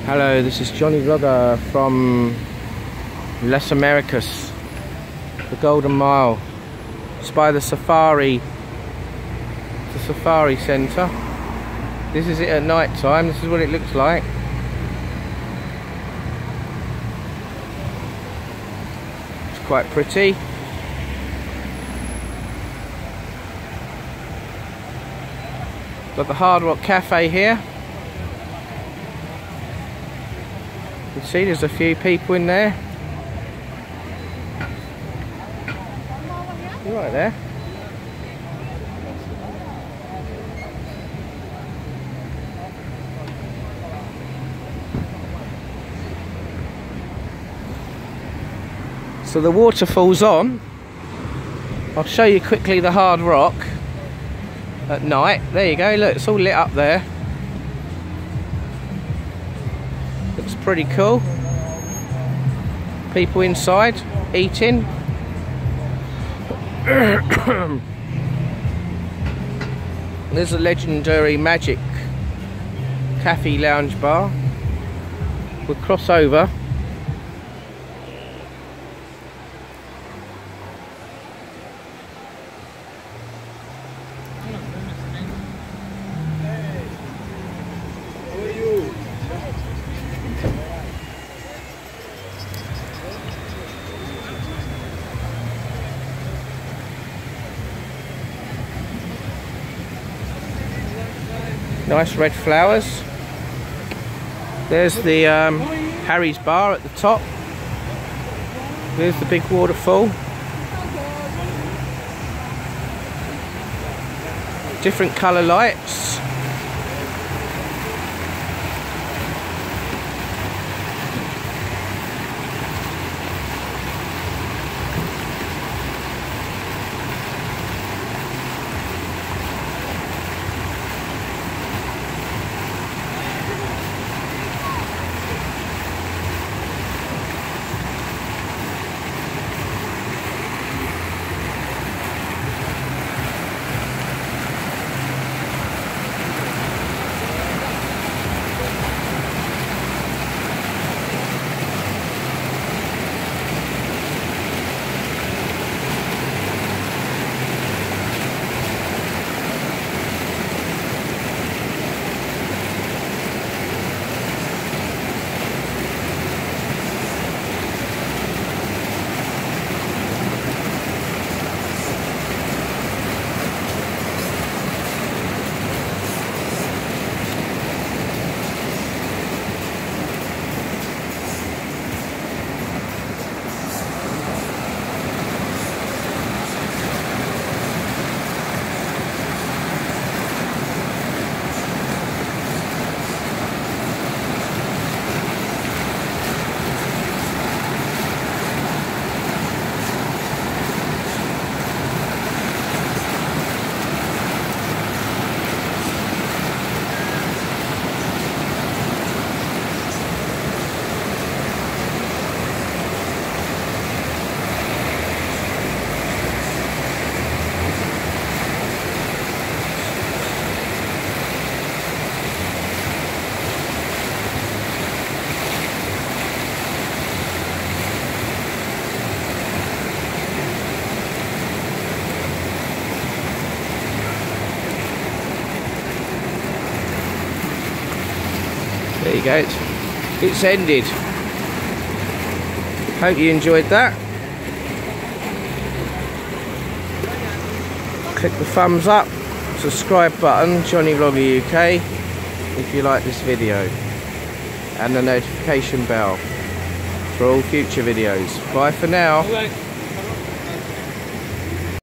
Hello, this is Johnny Vlogger from Les Americas, the Golden Mile. It's by the Safari Centre. This is it at night time. This is what it looks like. It's quite pretty. Got the Hard Rock Cafe here. You can see there's a few people in there. You're right there. So the waterfall's on. I'll show you quickly the Hard Rock at night. There you go, look, it's all lit up there. Looks pretty cool. People inside eating. There's a legendary Magic Cafe Lounge Bar. We'll cross over. Nice red flowers. There's the Harry's Bar at the top. There's the big waterfall. Different colour lights. There you go, it's ended. Hope you enjoyed that. Click the thumbs up, subscribe button, Johnny Vlogger UK, if you like this video, and the notification bell for all future videos. Bye for now.